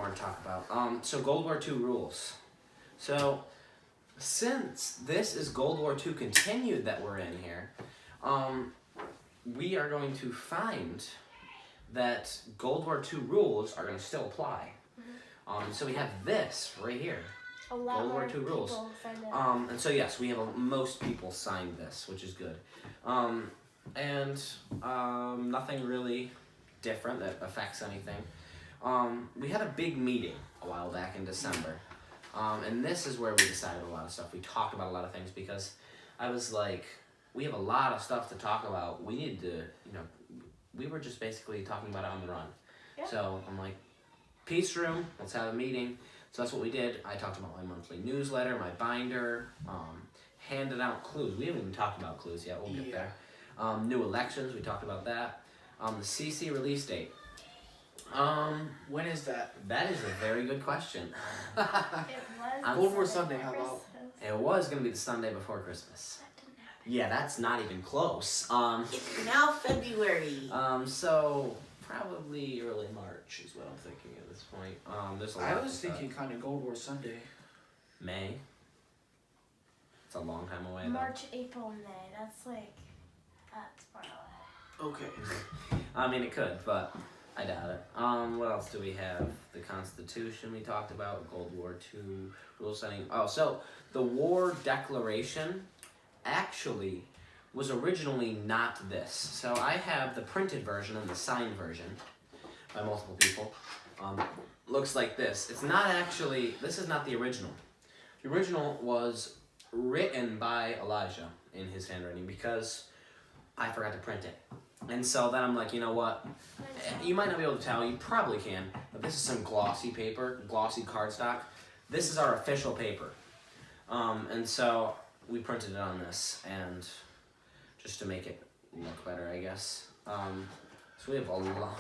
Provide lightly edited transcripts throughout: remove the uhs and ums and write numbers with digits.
more to talk about. So Gold War II rules. So since this is Gold War II continued that we're in here, we are going to find that Gold War II rules are going to still apply. So we have this right here. A lot Gold War more II rules. people signed it. And so yes, we have most people signed this, which is good. Nothing really different that affects anything. We had a big meeting a while back in December. And this is where we decided a lot of stuff. We talked about a lot of things because I was like, we have a lot of stuff to talk about. We need to, we were just basically talking about it on the run. Yeah. So I'm like, peace room, let's have a meeting. So that's what we did. I talked about my monthly newsletter, my binder, handed out clues. We haven't even talked about clues yet. We'll get there. New elections, we talked about that. The CC release date. When is that? That is a very good question. It was Gold War the Sunday, before how about? Christmas. It was going to be the Sunday before Christmas. That didn't happen. Yeah, that's not even close. It's now February. So probably early March is what I'm thinking at this point. There's a lot I of was stuff. thinking kind of Gold War Sunday. May. It's a long time away. though. March, April, May. That's far away. Okay. I mean, it could, but I doubt it. What else do we have? The Constitution we talked about, Gold War II, rule setting. Oh, so the War Declaration actually was originally not this. So I have the printed version and the signed version by multiple people. Looks like this. It's not actually, this is not the original. The original was written by Elijah in his handwriting because I forgot to print it. And so then I'm like, you know what? You might not be able to tell, you probably can, but this is some glossy paper, glossy cardstock. This is our official paper. And so we printed it on this, and just to make it look better, I guess. So we have a lot,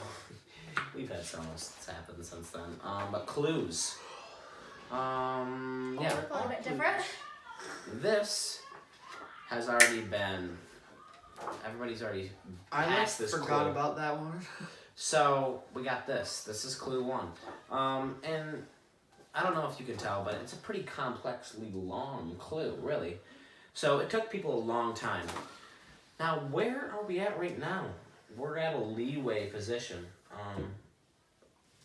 we've had so much that's happened since then. But clues. Yeah. A little bit different. This has already been, everybody's already I passed this forgot clue. about that one. So we got this. This is clue 1. And I don't know if you can tell, but it's a pretty complexly long clue, really. So it took people a long time. Now, where are we at right now? We're at a leeway position.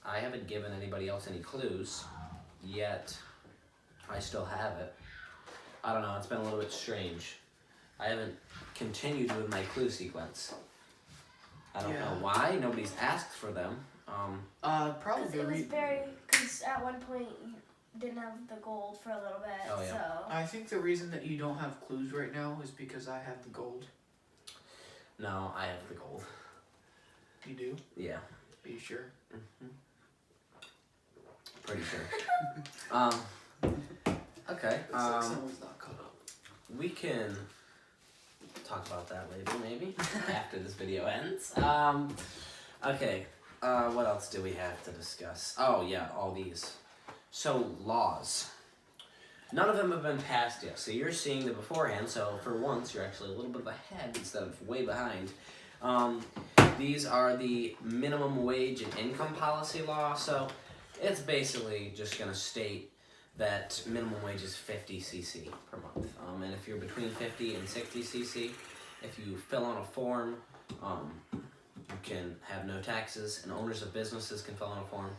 I haven't given anybody else any clues, yet I still have it. I don't know, it's been a little bit strange. I haven't continued with my clue sequence. I don't know why, nobody's asked for them. Probably Because it was because at one point you didn't have the gold for a little bit, Oh, yeah. so. I think the reason that you don't have clues right now is because I have the gold. No, I have the gold. You do? Yeah, Are you sure? pretty sure. Okay, Someone's not caught up. we can talk about that later, maybe, after this video ends. Okay, what else do we have to discuss? Oh, yeah, all these. So, laws. None of them have been passed yet, so you're seeing them beforehand, so for once you're actually a little bit ahead instead of way behind. These are the minimum wage and income policy law, so it's basically just going to state that minimum wage is 50 cc per month. And if you're between 50 and 60 cc, if you fill out a form, you can have no taxes, and owners of businesses can fill out a form,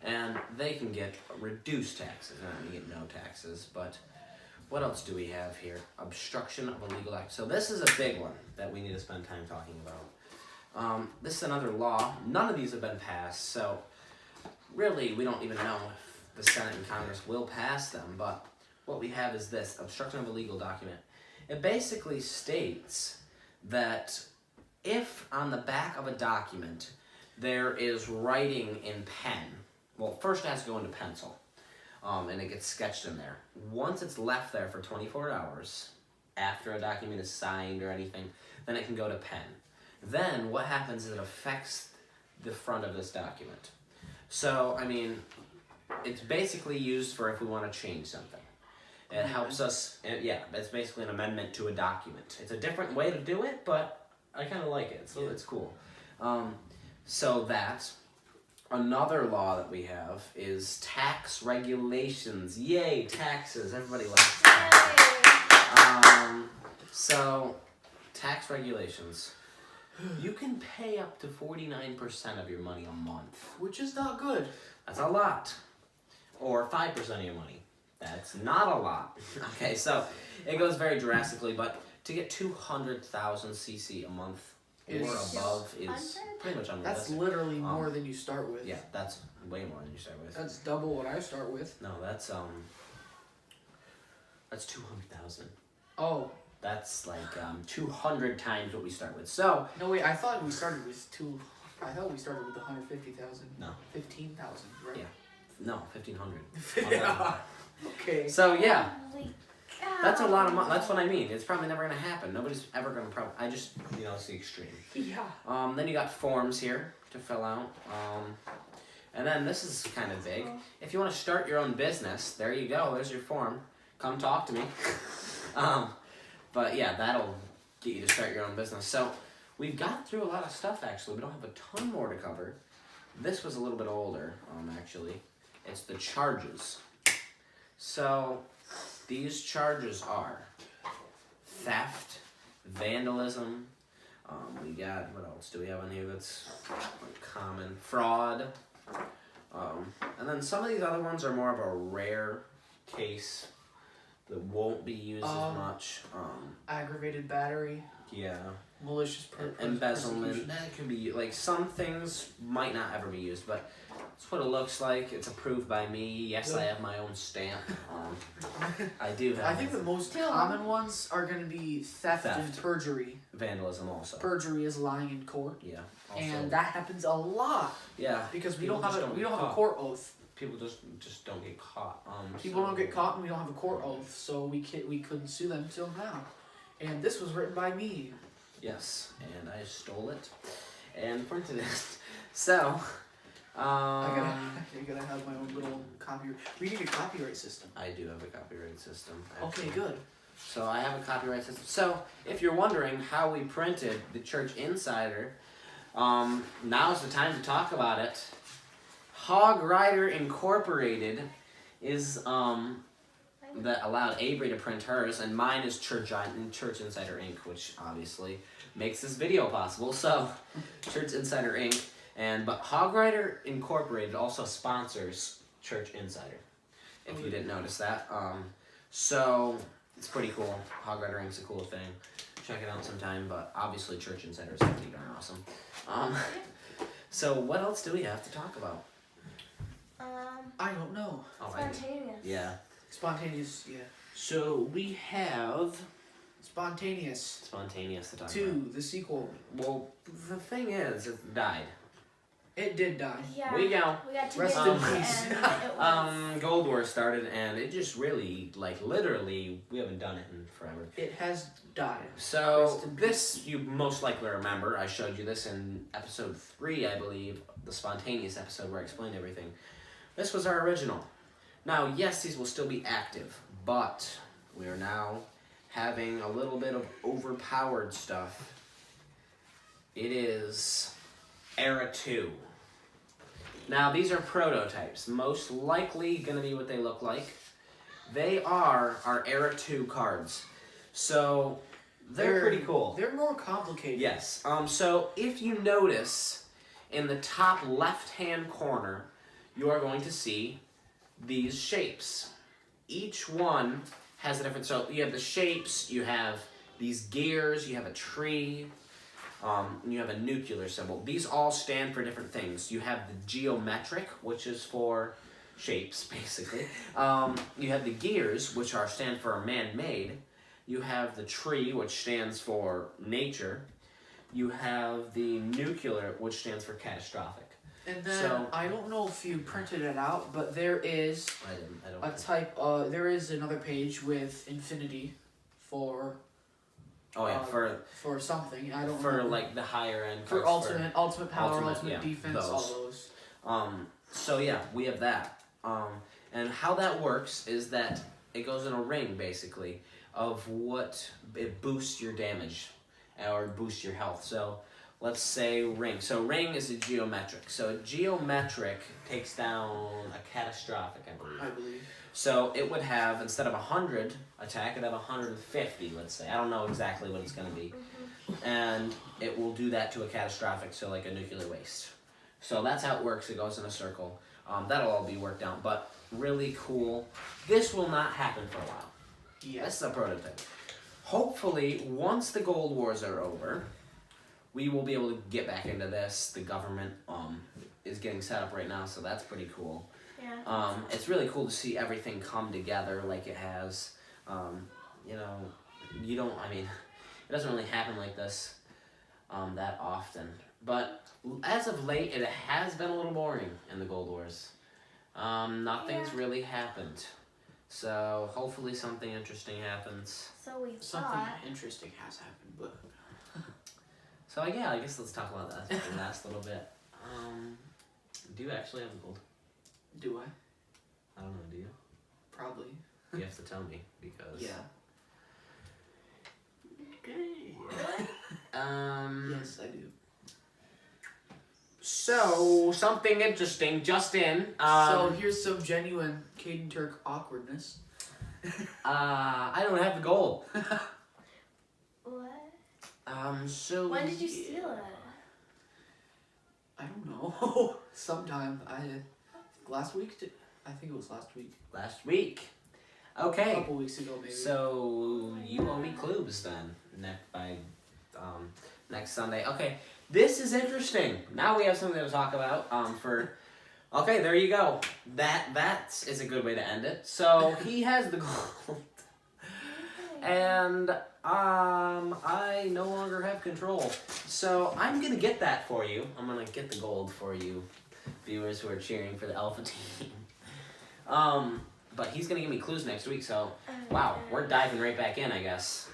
and they can get reduced taxes. They're not going to get no taxes, but what else do we have here? Obstruction of a legal act. So this is a big one that we need to spend time talking about. This is another law. None of these have been passed, so really we don't even know if the Senate and Congress will pass them, but what we have is this, obstruction of a legal document. It basically states that if on the back of a document there is writing in pen, well, first it has to go into pencil, and it gets sketched in there. Once it's left there for 24 hours, after a document is signed or anything, then it can go to pen. Then what happens is it affects the front of this document. So, I mean, it's basically used for if we want to change something. It helps us, yeah, it's basically an amendment to a document. It's a different way to do it, but I kind of like it, so it's cool. So that, another law that we have is tax regulations. Yay, taxes! Everybody likes taxes. So, tax regulations. You can pay up to 49% of your money a month. Which is not good. That's a lot. Or 5% of your money. That's not a lot. Okay, so it goes very drastically, but to get 200,000 cc a month or above is pretty much unrealistic. That's literally more than you start with. Yeah, that's way more than you start with. That's double what I start with. No, that's 200,000. Oh. That's like 200 times what we start with. So No wait, I thought we started with 150,000. No. 15,000, right? Yeah. No, 1,500. Okay. So yeah, Holy cow. that's a lot of money. That's what I mean. It's probably never gonna happen. Nobody's ever gonna I just, it's the extreme. Yeah. Then you got forms here to fill out. And then this is kind of big. If you want to start your own business, there you go. There's your form. Come talk to me. But yeah, that'll get you to start your own business. So we've got through a lot of stuff, actually. We don't have a ton more to cover. This was a little bit older, actually. It's the charges. So these charges are theft, vandalism. We got, what else do we have on here that's common? Fraud. And then some of these other ones are more of a rare case that won't be used as much. Aggravated battery. Yeah. Malicious Embezzlement. persecution. That could be, like, some things might not ever be used, but that's what it looks like. It's approved by me. Yes, I have my own stamp. I do have. I think the most common ones are going to be theft and perjury. Vandalism also. Perjury is lying in court. Yeah. Also, And that happens a lot yeah. because we People don't have just we don't don't have a get court oath. People just don't get caught. People don't get caught, and we don't have a court oath, so we couldn't sue them till now. And this was written by me. Yes, and I stole it and printed it. So, I gotta have my own little copyright. We need a copyright system. I do have a copyright system. Okay, actually. good. So I have a copyright system. So if you're wondering how we printed the Church Insider, now's the time to talk about it. Hog Rider Incorporated is that allowed Avery to print hers, and mine is Church Insider Inc., which obviously makes this video possible. So Church Insider Inc. But Hog Rider Incorporated also sponsors Church Insider. If you didn't notice that, so it's pretty cool. Hog Rider Inc.'s a cool thing. Check it out sometime. But obviously Church Insider is pretty darn awesome. So what else do we have to talk about? I don't know. Spontaneous. Yeah. Spontaneous, yeah. So we have Spontaneous Spontaneous to talk 2, the sequel. about. Well, the thing is, it died. It did die. Yeah. We go. We got 2 Rest days in and peace. it was Gold War started, and it just really, like, literally, we haven't done it in forever. It has died. So Rest in this you most likely remember. I showed you this in episode 3, I believe, the Spontaneous episode where I explained everything. This was our original. Now, yes, these will still be active, but we are now having a little bit of overpowered stuff. It is Era 2. Now, these are prototypes. Most likely going to be what they look like. They are our Era 2 cards. So, they're pretty cool. They're more complicated. Yes. So, if you notice, in the top left-hand corner, you are going to see these shapes. Each one has a different, so you have the shapes, you have these gears, you have a tree, and you have a nuclear symbol. These all stand for different things. You have the geometric, which is for shapes, basically. You have the gears, which stand for man-made. You have the tree, which stands for nature. You have the nuclear, which stands for catastrophic. And then, I don't know if you printed it out, but there is there is another page with infinity for... Oh yeah, for something, I don't know. For like the higher end For cards, ultimate power, ultimate yeah, defense, all those. So yeah, we have that. And how that works is that it goes in a ring, basically, of what it boosts your damage or boosts your health. So, let's say ring. So ring is a geometric. So a geometric takes down a catastrophic, I believe. I believe. So it would have, instead of 100 attack, it'd have 150, let's say. I don't know exactly what it's going to be. And it will do that to a catastrophic, so like a nuclear waste. So that's how it works. It goes in a circle. That'll all be worked out, but really cool. This will not happen for a while. Yeah. This is a prototype. Hopefully, once the Gold Wars are over, we will be able to get back into this. The government is getting set up right now, so that's pretty cool. Yeah. It's really cool to see everything come together like it has. You know, it doesn't really happen like this that often. But as of late, it has been a little boring in the Gold Wars. Nothing's really happened. So hopefully something interesting happens. So we Something thought. interesting has happened, but So yeah, I guess let's talk about that for the last little bit. Do you actually have gold? do I? I don't know, do you? Probably. You have to tell me because. Yeah. Okay. Yes, I do. So something interesting just in. So here's some genuine Caden Turk awkwardness. I don't have the gold. What? So. When did you steal it? I don't know. Sometime last week. I think it was last week. Last week. A Okay. couple weeks ago, maybe. So you owe me clues then. Next Sunday. Okay. This is interesting. Now we have something to talk about. Okay, there you go. That is a good way to end it. So he has the gold, and I no longer have control. So I'm gonna get that for you. I'm gonna get the gold for you, viewers who are cheering for the Alpha team. But he's gonna give me clues next week. So wow, we're diving right back in, I guess.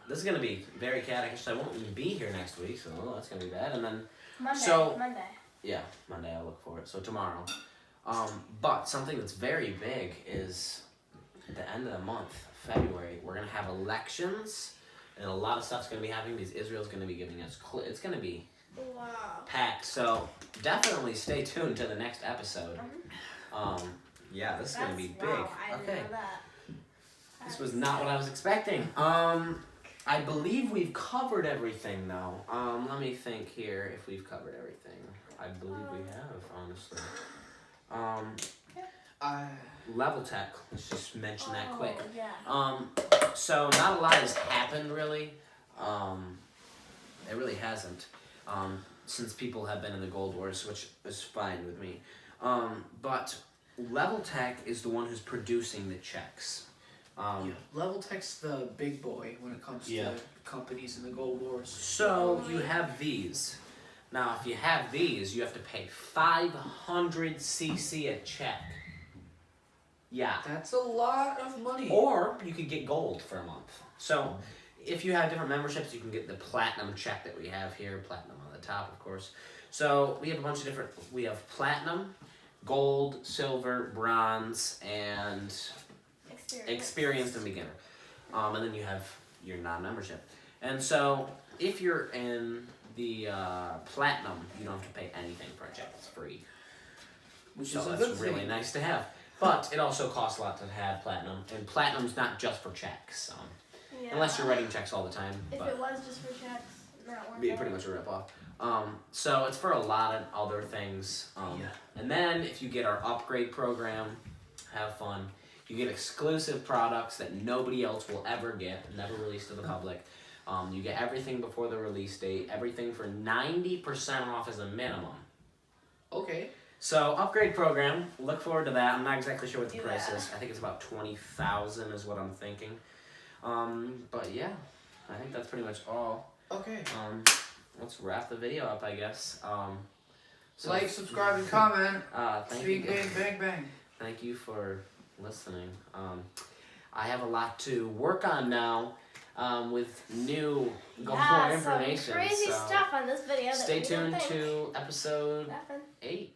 This is gonna be very chaotic. I won't even be here next week, so that's gonna be bad. And then Monday. yeah, Monday I'll look for it. So tomorrow. But something that's very big is at the end of the month, February, we're gonna have elections, and a lot of stuff's gonna be happening because Israel's gonna be giving us it's gonna be Wow. packed. So definitely stay tuned to the next episode. Yeah, this is gonna be big. Wow, I didn't Okay. know that. This was not what I was expecting. I believe we've covered everything though. Let me think here if we've covered everything. I believe we have, honestly. Level Tech, let's just mention that quick. Yeah. So not a lot has happened really. It really hasn't. Since people have been in the Gold Wars, which is fine with me. But Level Tech is the one who's producing the checks. Yeah. Level Tech's the big boy when it comes Yeah. to companies in the Gold Wars. So you have these. Now, if you have these, you have to pay 500 CC a check. Yeah. That's a lot of money. Or you could get gold for a month. So if you have different memberships, you can get the platinum check that we have here. Platinum on the top, of course. So we have a bunch of different. We have platinum, gold, silver, bronze, and experienced and beginner. And then you have your non-membership. And so if you're in the platinum, you don't have to pay anything for a check. It's free. Which So is a that's good really thing. nice to have. But it also costs a lot to have platinum. And platinum's not just for checks. Yeah. Unless you're writing checks all the time. If But it was just for checks, not worth be it. pretty much a rip-off. So it's for a lot of other things. Yeah. And then if you get our upgrade program, have fun. You get exclusive products that nobody else will ever get, never released to the public. You get everything before the release date, everything for 90% off as a minimum. Okay. So upgrade program, look forward to that. I'm not exactly sure what the Do price that. is. I think it's about 20,000 is what I'm thinking. But yeah, I think that's pretty much all. Okay. Let's wrap the video up, I guess. So, Like, subscribe, and comment. Thank Bing, you. bang, bang, bang. Thank you for listening. I have a lot to work on now with new Gold War information. Some crazy so stuff on this video. stay that we didn't tuned think to episode happened. 8.